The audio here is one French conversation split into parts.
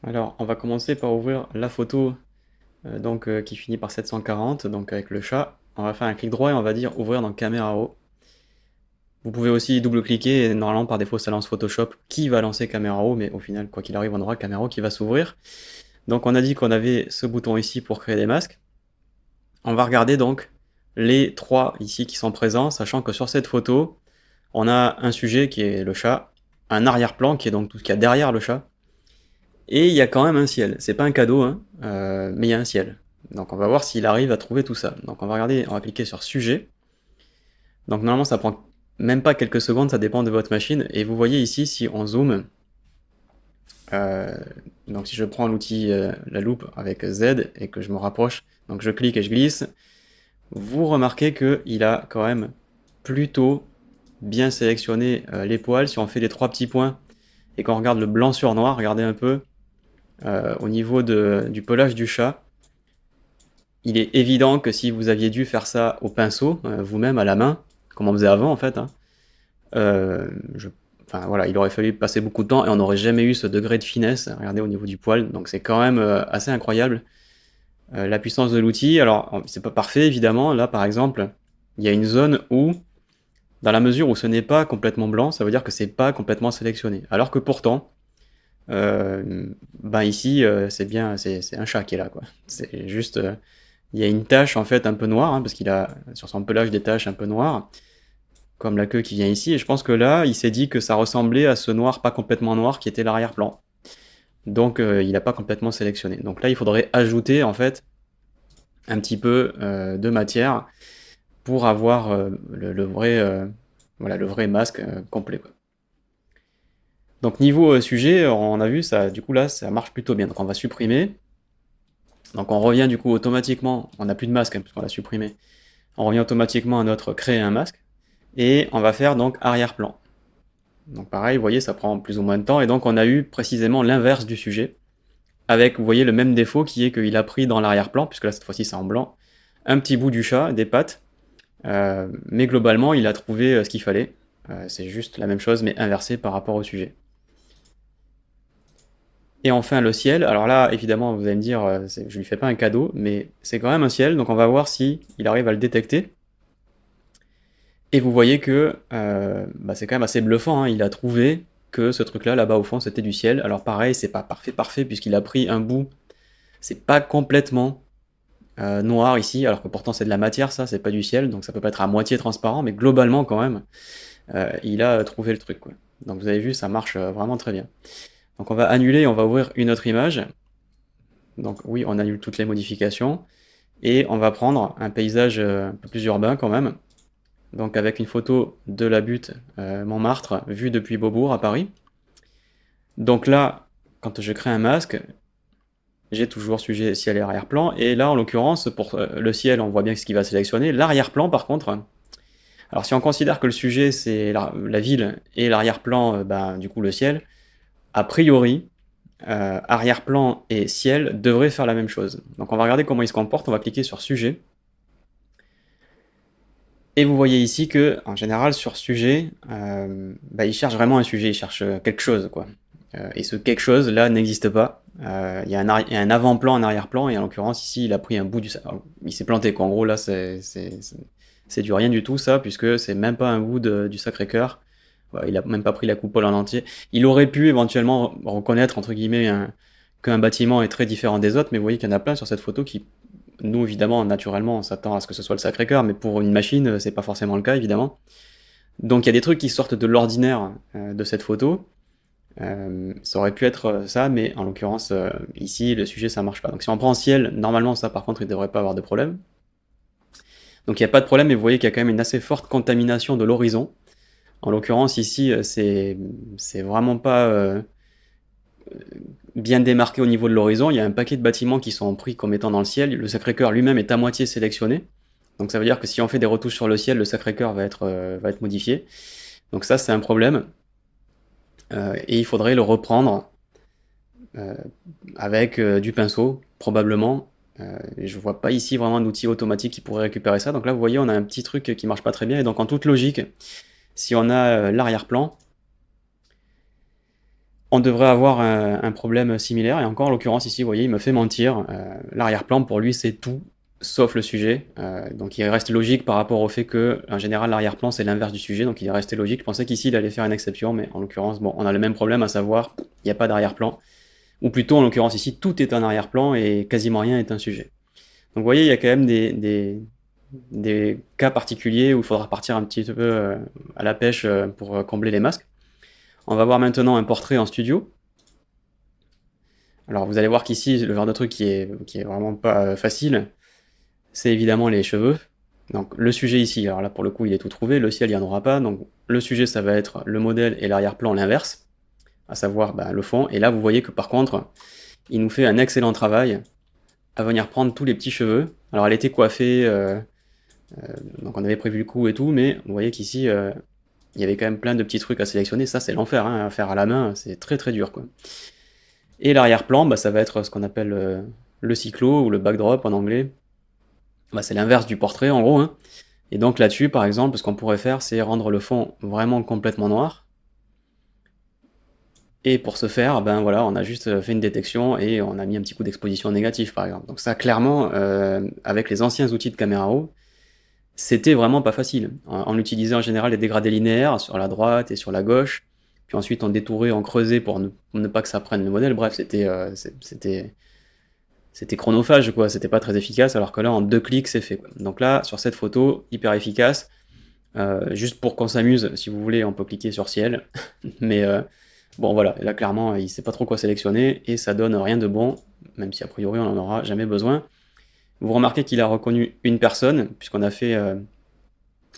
Alors, on va commencer par ouvrir la photo qui finit par 740, donc avec le chat. On va faire un clic droit et on va dire ouvrir dans Camera Raw. Vous pouvez aussi double-cliquer et normalement par défaut ça lance Photoshop qui va lancer Camera Raw, mais au final, quoi qu'il arrive, on aura Camera Raw qui va s'ouvrir. Donc on a dit qu'on avait ce bouton ici pour créer des masques. On va regarder donc les trois ici qui sont présents, sachant que sur cette photo, on a un sujet qui est le chat, un arrière-plan qui est donc tout ce qu'il y a derrière le chat, et il y a quand même un ciel. C'est pas un cadeau, hein, mais il y a un ciel. Donc on va voir s'il arrive à trouver tout ça. Donc on va regarder, on va cliquer sur sujet. Donc normalement ça prend même pas quelques secondes, ça dépend de votre machine. Et vous voyez ici, si on zoome, euh, donc si je prends l'outil la loupe avec Z et que je me rapproche, donc je clique et je glisse, vous remarquez qu'il a quand même plutôt bien sélectionné les poils. Si on fait les trois petits points et qu'on regarde le blanc sur noir, regardez un peu, au niveau du pelage du chat, il est évident que si vous aviez dû faire ça au pinceau, vous-même à la main, comme on faisait avant en fait, hein, euh, je- enfin voilà, il aurait fallu passer beaucoup de temps et on n'aurait jamais eu ce degré de finesse. Regardez au niveau du poil, donc c'est quand même assez incroyable la puissance de l'outil. Alors c'est pas parfait évidemment. Là par exemple, il y a une zone où, dans la mesure où ce n'est pas complètement blanc, ça veut dire que c'est pas complètement sélectionné. Alors que pourtant, ben ici c'est bien, c'est un chat qui est là quoi. C'est juste il y a une tache en fait un peu noire, hein, parce qu'il a sur son pelage des taches un peu noires, comme la queue qui vient ici, et je pense que là, il s'est dit que ça ressemblait à ce noir pas complètement noir qui était l'arrière-plan. Donc il n'a pas complètement sélectionné. Donc là, il faudrait ajouter en fait un petit peu de matière pour avoir le vrai, voilà, le vrai masque complet, quoi. Donc niveau sujet, on a vu ça, du coup là, ça marche plutôt bien. Donc on va supprimer. Donc on revient du coup automatiquement, on n'a plus de masque hein, puisqu'on l'a supprimé. On revient automatiquement à notre créer un masque. Et on va faire donc arrière-plan. Donc pareil, vous voyez, ça prend plus ou moins de temps, et donc on a eu précisément l'inverse du sujet, avec, vous voyez, le même défaut qui est qu'il a pris dans l'arrière-plan, puisque là cette fois-ci c'est en blanc, un petit bout du chat, des pattes, mais globalement il a trouvé ce qu'il fallait. C'est juste la même chose mais inversé par rapport au sujet. Et enfin le ciel, alors là évidemment vous allez me dire, je lui fais pas un cadeau, mais c'est quand même un ciel, donc on va voir si il arrive à le détecter. Et vous voyez que bah, c'est quand même assez bluffant, hein. Il a trouvé que ce truc-là, là-bas au fond, c'était du ciel. Alors pareil, c'est pas parfait, parfait, puisqu'il a pris un bout. C'est pas complètement noir ici, alors que pourtant c'est de la matière, ça, c'est pas du ciel, donc ça peut pas être à moitié transparent, mais globalement quand même, il a trouvé le truc, quoi. Donc vous avez vu, ça marche vraiment très bien. Donc on va annuler, on va ouvrir une autre image. Donc oui, on annule toutes les modifications. Et on va prendre un paysage un peu plus urbain quand même. Donc avec une photo de la butte Montmartre, vue depuis Beaubourg à Paris. Donc là, quand je crée un masque, j'ai toujours sujet ciel et arrière-plan, et là en l'occurrence, pour le ciel, on voit bien ce qu'il va sélectionner. L'arrière-plan par contre, alors si on considère que le sujet c'est la ville, et l'arrière-plan, ben, du coup le ciel, a priori, arrière-plan et ciel devraient faire la même chose. Donc on va regarder comment il se comporte, on va cliquer sur sujet, et vous voyez ici que, en général, sur sujet, bah, il cherche vraiment un sujet, il cherche quelque chose, quoi. Et ce quelque chose, là, n'existe pas. Il y a il y a un avant-plan, un arrière-plan, et en l'occurrence, ici, il a pris un bout du... Il s'est planté, quoi. En gros, là, c'est du rien du tout, ça, puisque c'est même pas un bout du Sacré-Cœur. Ouais, il a même pas pris la coupole en entier. Il aurait pu éventuellement reconnaître, entre guillemets, qu'un bâtiment est très différent des autres, mais vous voyez qu'il y en a plein sur cette photo qui nous, évidemment, naturellement, on s'attend à ce que ce soit le Sacré-Cœur, mais pour une machine, c'est pas forcément le cas, évidemment. Donc il y a des trucs qui sortent de l'ordinaire de cette photo. Ça aurait pu être ça, mais en l'occurrence, ici, le sujet, ça marche pas. Donc si on prend ciel, normalement, ça, par contre, il devrait pas avoir de problème. Donc il n'y a pas de problème, mais vous voyez qu'il y a quand même une assez forte contamination de l'horizon. En l'occurrence, ici, c'est vraiment pas bien démarqué au niveau de l'horizon. Il y a un paquet de bâtiments qui sont pris comme étant dans le ciel. Le Sacré-Cœur lui-même est à moitié sélectionné. Donc ça veut dire que si on fait des retouches sur le ciel, le Sacré-Cœur va être modifié. Donc ça, c'est un problème. Et il faudrait le reprendre euh, avec du pinceau, probablement. Je vois pas ici vraiment d'outil automatique qui pourrait récupérer ça. Donc là, vous voyez, on a un petit truc qui marche pas très bien. Et donc en toute logique, si on a l'arrière-plan, on devrait avoir un problème similaire. Et encore, en l'occurrence, ici, vous voyez, il me fait mentir. L'arrière-plan, pour lui, c'est tout, sauf le sujet. Donc il reste logique par rapport au fait que, en général, l'arrière-plan, c'est l'inverse du sujet. Donc il est resté logique. Je pensais qu'ici, il allait faire une exception, mais en l'occurrence, bon, on a le même problème, à savoir, il n'y a pas d'arrière-plan. Ou plutôt, en l'occurrence, ici, tout est un arrière-plan et quasiment rien est un sujet. Donc vous voyez, il y a quand même des cas particuliers où il faudra partir un petit peu à la pêche pour combler les masques. On va voir maintenant un portrait en studio. Alors vous allez voir qu'ici, le genre de truc qui est vraiment pas facile, c'est évidemment les cheveux. Donc le sujet ici, alors là pour le coup il est tout trouvé, le ciel il n'y en aura pas, donc le sujet ça va être le modèle et l'arrière-plan l'inverse, à savoir le fond, et là vous voyez que par contre, il nous fait un excellent travail à venir prendre tous les petits cheveux. Alors elle était coiffée, donc on avait prévu le coup et tout, mais vous voyez qu'ici, il y avait quand même plein de petits trucs à sélectionner, ça c'est l'enfer, hein, à faire à la main, c'est très très dur quoi. Et l'arrière-plan, ça va être ce qu'on appelle le cyclo ou le backdrop en anglais. C'est l'inverse du portrait en gros, hein. Et donc là-dessus, par exemple, ce qu'on pourrait faire, c'est rendre le fond vraiment complètement noir. Et pour ce faire, voilà, on a juste fait une détection et on a mis un petit coup d'exposition négatif, par exemple. Donc ça, clairement, avec les anciens outils de caméra raw, c'était vraiment pas facile. On utilisait en général des dégradés linéaires sur la droite et sur la gauche, puis ensuite on détourait, on creusait pour ne pas que ça prenne le modèle. Bref, c'était chronophage, quoi. C'était pas très efficace, alors que là, en 2 clics, c'est fait, quoi. Donc là, sur cette photo, hyper efficace. Juste pour qu'on s'amuse, si vous voulez, on peut cliquer sur ciel. Mais bon, voilà, là, clairement, il sait pas trop quoi sélectionner, et ça donne rien de bon, même si a priori, on n'en aura jamais besoin. Vous remarquez qu'il a reconnu une personne, puisqu'on a fait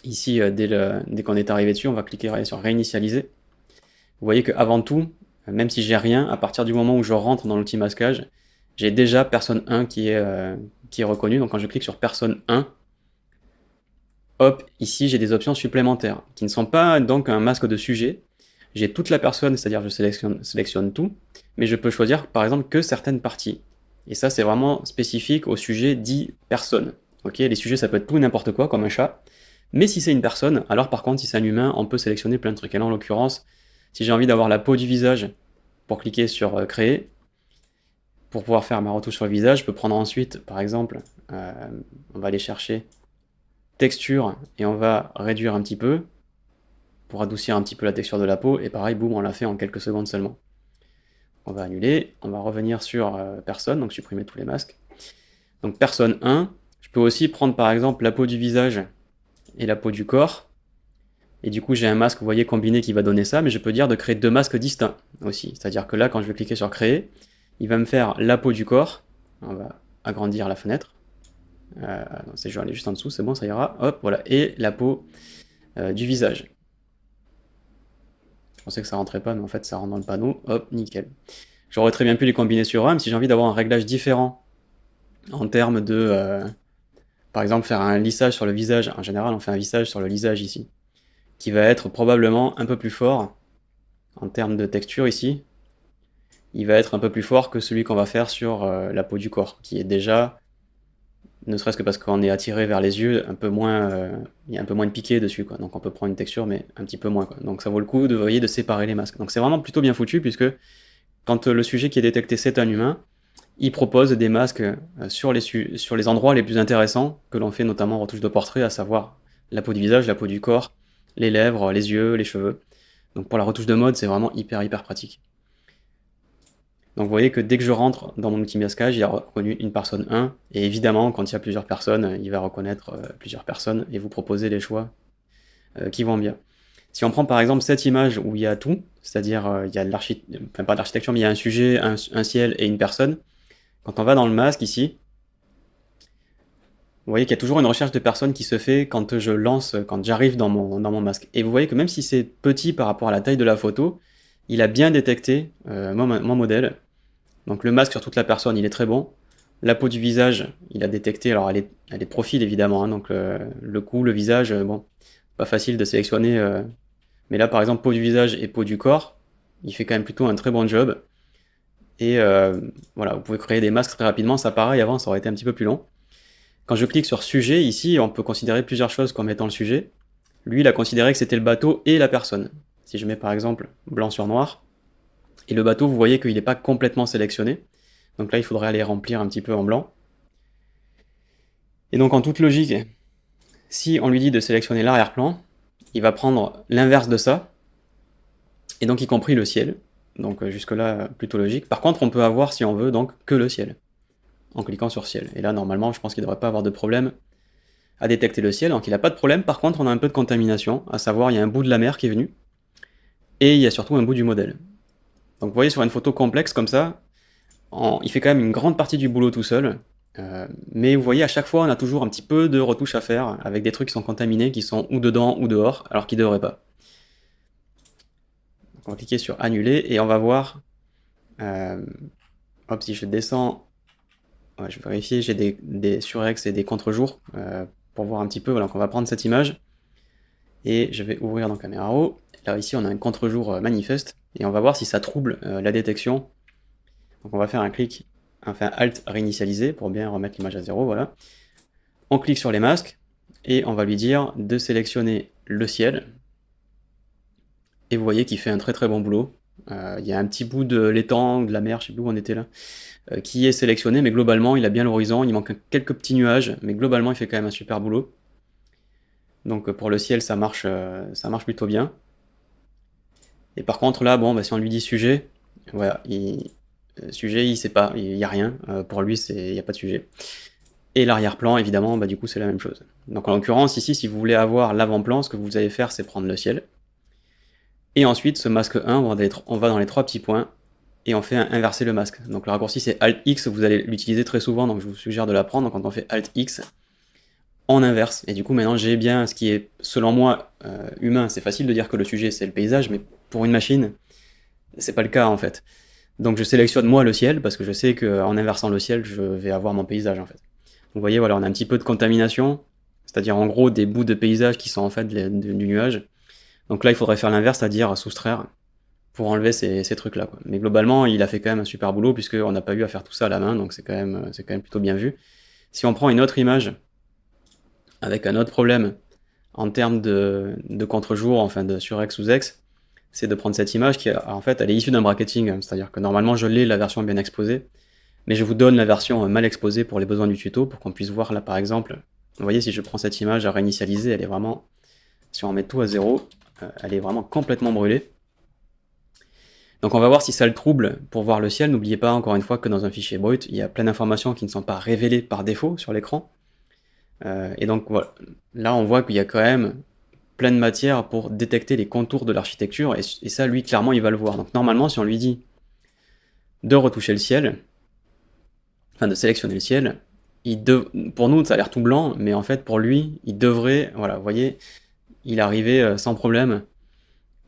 ici, dès qu'on est arrivé dessus, on va cliquer sur réinitialiser. Vous voyez qu'avant tout, même si j'ai rien, à partir du moment où je rentre dans l'outil masquage, j'ai déjà personne 1 qui est reconnue. Donc quand je clique sur personne 1, hop, ici j'ai des options supplémentaires, qui ne sont pas donc un masque de sujet. J'ai toute la personne, c'est-à-dire je sélectionne tout, mais je peux choisir par exemple que certaines parties. Et ça c'est vraiment spécifique au sujet dit personne. Ok, les sujets ça peut être tout et n'importe quoi, comme un chat. Mais si c'est une personne, alors par contre si c'est un humain, on peut sélectionner plein de trucs. Et là en l'occurrence, si j'ai envie d'avoir la peau du visage, pour cliquer sur créer, pour pouvoir faire ma retouche sur le visage, je peux prendre ensuite, par exemple, on va aller chercher texture et on va réduire un petit peu pour adoucir un petit peu la texture de la peau, et pareil, boum, on l'a fait en quelques secondes seulement. On va annuler, on va revenir sur personne, donc supprimer tous les masques. Donc personne 1, je peux aussi prendre par exemple la peau du visage et la peau du corps, et du coup j'ai un masque, vous voyez, combiné qui va donner ça, mais je peux dire de créer 2 masques distincts aussi. C'est-à-dire que là, quand je vais cliquer sur créer, il va me faire la peau du corps, on va agrandir la fenêtre, non, je vais aller juste en dessous, c'est bon, ça ira, hop, voilà, et la peau du visage. Je pensais que ça rentrait pas, mais en fait ça rentre dans le panneau, hop, nickel. J'aurais très bien pu les combiner sur un, mais si j'ai envie d'avoir un réglage différent en termes de, par exemple, faire un lissage sur le visage, en général on fait un lissage sur le visage ici, qui va être probablement un peu plus fort en termes de texture ici, il va être un peu plus fort que celui qu'on va faire sur la peau du corps, qui est déjà, ne serait-ce que parce qu'on est attiré vers les yeux, un peu moins, il y a un peu moins de piqué dessus, quoi. Donc on peut prendre une texture, mais un petit peu moins, quoi. Donc ça vaut le coup de, vous voyez, de séparer les masques. Donc c'est vraiment plutôt bien foutu, puisque quand le sujet qui est détecté c'est un humain, il propose des masques sur les endroits les plus intéressants, que l'on fait notamment en retouche de portrait, à savoir la peau du visage, la peau du corps, les lèvres, les yeux, les cheveux. Donc pour la retouche de mode, c'est vraiment hyper pratique. Donc vous voyez que dès que je rentre dans mon outil masquage, il a reconnu une personne 1, et évidemment, quand il y a plusieurs personnes, il va reconnaître plusieurs personnes et vous proposer les choix qui vont bien. Si on prend par exemple cette image où il y a tout, c'est-à-dire il y a enfin pas de l'architecture, mais il y a un sujet, un ciel et une personne, quand on va dans le masque ici, vous voyez qu'il y a toujours une recherche de personnes qui se fait quand je lance, quand j'arrive dans mon masque. Et vous voyez que même si c'est petit par rapport à la taille de la photo, il a bien détecté mon modèle. Donc le masque sur toute la personne, il est très bon. La peau du visage, il a détecté, alors elle est de profil évidemment, hein, donc le cou, le visage, bon, pas facile de sélectionner. Mais là par exemple, peau du visage et peau du corps, il fait quand même plutôt un très bon job. Et voilà, vous pouvez créer des masques très rapidement, ça pareil, avant ça aurait été un petit peu plus long. Quand je clique sur sujet, ici, on peut considérer plusieurs choses comme étant le sujet. Lui, il a considéré que c'était le bateau et la personne. Si je mets par exemple blanc sur noir, Et le bateau, vous voyez qu'il n'est pas complètement sélectionné. Donc là, il faudrait aller remplir un petit peu en blanc. Et donc en toute logique, si on lui dit de sélectionner l'arrière-plan, il va prendre l'inverse de ça, et donc y compris le ciel. Donc jusque-là, plutôt logique. Par contre, on peut avoir, si on veut, donc que le ciel, en cliquant sur ciel. Et là, normalement, je pense qu'il ne devrait pas avoir de problème à détecter le ciel. Donc il n'a pas de problème. Par contre, on a un peu de contamination, à savoir, il y a un bout de la mer qui est venu, et il y a surtout un bout du modèle. Donc vous voyez, sur une photo complexe comme ça, il fait quand même une grande partie du boulot tout seul. Mais vous voyez, à chaque fois, on a toujours un petit peu de retouches à faire, avec des trucs qui sont contaminés, qui sont ou dedans ou dehors, alors qu'ils ne devraient pas. Donc on va cliquer sur annuler, et on va voir... hop, si je descends... Ouais, je vais vérifier, j'ai des surex et des contre-jours, pour voir un petit peu. Voilà, donc on va prendre cette image, et je vais ouvrir dans Camera Raw. Là, ici, on a un contre-jour manifeste, et on va voir si ça trouble la détection. Donc on va faire un clic, enfin Alt réinitialiser pour bien remettre l'image à 0, voilà. On clique sur les masques et on va lui dire de sélectionner le ciel. Et vous voyez qu'il fait un très très bon boulot. Il y a un petit bout de l'étang, de la mer, je sais plus où on était là, qui est sélectionné, mais globalement il a bien l'horizon, il manque quelques petits nuages, mais globalement il fait quand même un super boulot. Donc pour le ciel ça marche plutôt bien. Et par contre là, bon, bah, si on lui dit sujet, voilà, sujet il sait pas, il n'y a rien, pour lui il n'y a pas de sujet. Et l'arrière-plan, évidemment, bah, du coup, c'est la même chose. Donc en l'occurrence, ici, si vous voulez avoir l'avant-plan, ce que vous allez faire, c'est prendre le ciel. Et ensuite, ce masque 1, on va dans les 3 petits points, et on fait inverser le masque. Donc le raccourci, c'est Alt-X, vous allez l'utiliser très souvent, donc je vous suggère de l'apprendre. Donc quand on fait Alt-X, on inverse. Et du coup, maintenant, j'ai bien ce qui est, selon moi, humain. C'est facile de dire que le sujet, c'est le paysage, mais pour une machine, c'est pas le cas, en fait. Donc je sélectionne, moi, le ciel, parce que je sais qu'en inversant le ciel, je vais avoir mon paysage, en fait. Vous voyez, voilà, on a un petit peu de contamination, c'est-à-dire en gros des bouts de paysage qui sont en fait du nuage. Donc là, il faudrait faire l'inverse, c'est-à-dire soustraire pour enlever ces trucs-là, quoi. Mais globalement, il a fait quand même un super boulot puisqu'on n'a pas eu à faire tout ça à la main, donc c'est quand même plutôt bien vu. Si on prend une autre image avec un autre problème en termes de contre-jour, enfin de surex sous ex, c'est de prendre cette image qui, en fait, elle est issue d'un bracketing, c'est-à-dire que normalement je l'ai la version bien exposée, mais je vous donne la version mal exposée pour les besoins du tuto, pour qu'on puisse voir là par exemple. Vous voyez, si je prends cette image à réinitialiser, elle est vraiment, si on met tout à 0, elle est vraiment complètement brûlée. Donc on va voir si ça le trouble pour voir le ciel. N'oubliez pas encore une fois que dans un fichier brut, il y a plein d'informations qui ne sont pas révélées par défaut sur l'écran. Et donc voilà, là on voit qu'il y a quand même plein de matière pour détecter les contours de l'architecture, et ça lui clairement il va le voir. Donc normalement si on lui dit de retoucher le ciel, enfin de sélectionner le ciel, pour nous ça a l'air tout blanc, mais en fait pour lui il devrait, voilà, vous voyez, il arrivait sans problème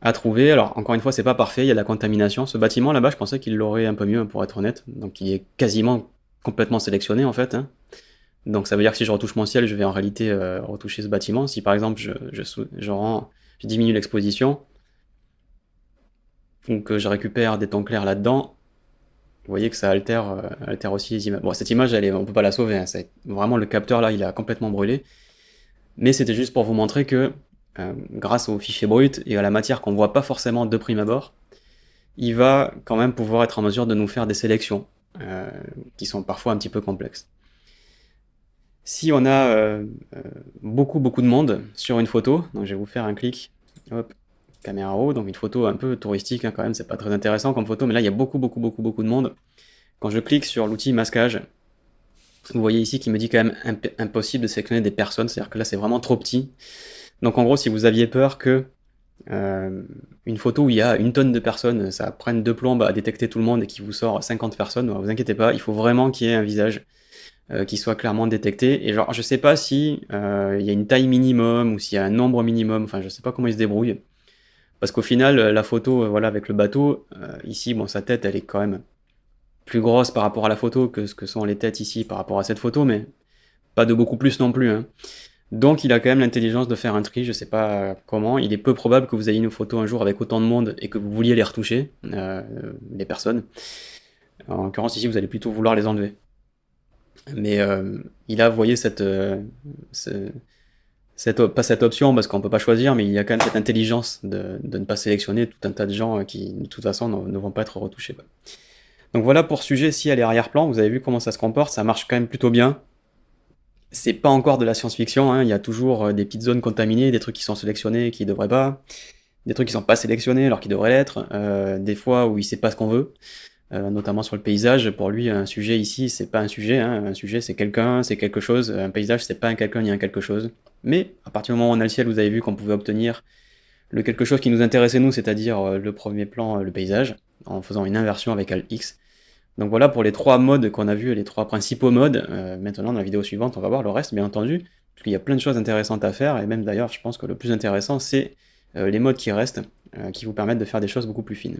à trouver. Alors encore une fois c'est pas parfait, il y a de la contamination. Ce bâtiment là-bas je pensais qu'il l'aurait un peu mieux pour être honnête, donc il est quasiment complètement sélectionné en fait, hein. Donc ça veut dire que si je retouche mon ciel, je vais en réalité retoucher ce bâtiment. Si par exemple je diminue l'exposition, ou que je récupère des tons clairs là-dedans, vous voyez que ça altère aussi les images. Bon, cette image, on peut pas la sauver, hein, vraiment le capteur là, il a complètement brûlé. Mais c'était juste pour vous montrer que, grâce au fichier brut et à la matière qu'on voit pas forcément de prime abord, il va quand même pouvoir être en mesure de nous faire des sélections, qui sont parfois un petit peu complexes. Si on a beaucoup de monde sur une photo, donc je vais vous faire un clic, hop, caméra raw, donc une photo un peu touristique, hein, quand même, c'est pas très intéressant comme photo, mais là il y a beaucoup de monde. Quand je clique sur l'outil masquage, vous voyez ici qu'il me dit quand même impossible de sélectionner des personnes, c'est-à-dire que là c'est vraiment trop petit. Donc en gros, si vous aviez peur que une photo où il y a une tonne de personnes, ça prenne 2 plombes à détecter tout le monde et qui vous sort 50 personnes, ne vous inquiétez pas, il faut vraiment qu'il y ait un visage qui soit clairement détecté. Et genre, je sais pas si il y a une taille minimum ou s'il y a un nombre minimum, enfin je sais pas comment il se débrouille. Parce qu'au final, la photo, voilà, avec le bateau, ici, bon, sa tête, elle est quand même plus grosse par rapport à la photo que ce que sont les têtes ici par rapport à cette photo, mais pas de beaucoup plus non plus, hein. Donc il a quand même l'intelligence de faire un tri, je sais pas comment. Il est peu probable que vous ayez une photo un jour avec autant de monde et que vous vouliez les retoucher, les personnes. En l'occurrence ici, vous allez plutôt vouloir les enlever. Mais il a, vous voyez, cette pas cette option parce qu'on peut pas choisir, mais il y a quand même cette intelligence de ne pas sélectionner tout un tas de gens qui, de toute façon, ne vont pas être retouchés, quoi. Donc voilà pour ce sujet, si elle est arrière-plan, vous avez vu comment ça se comporte, ça marche quand même plutôt bien. C'est pas encore de la science-fiction, hein, il y a toujours des petites zones contaminées, des trucs qui sont sélectionnés qui devraient pas, des trucs qui sont pas sélectionnés alors qu'ils devraient l'être, des fois où il sait pas ce qu'on veut, notamment sur le paysage. Pour lui, un sujet ici, c'est pas un sujet, hein, un sujet c'est quelqu'un, c'est quelque chose, un paysage c'est pas un quelqu'un ni un quelque chose. Mais à partir du moment où on a le ciel, vous avez vu qu'on pouvait obtenir le quelque chose qui nous intéressait nous, c'est-à-dire le premier plan, le paysage, en faisant une inversion avec Alt X. Donc voilà pour les trois modes qu'on a vus, les trois principaux modes. Maintenant, dans la vidéo suivante, on va voir le reste, bien entendu, parce qu'il y a plein de choses intéressantes à faire, et même d'ailleurs, je pense que le plus intéressant, c'est les modes qui restent, qui vous permettent de faire des choses beaucoup plus fines.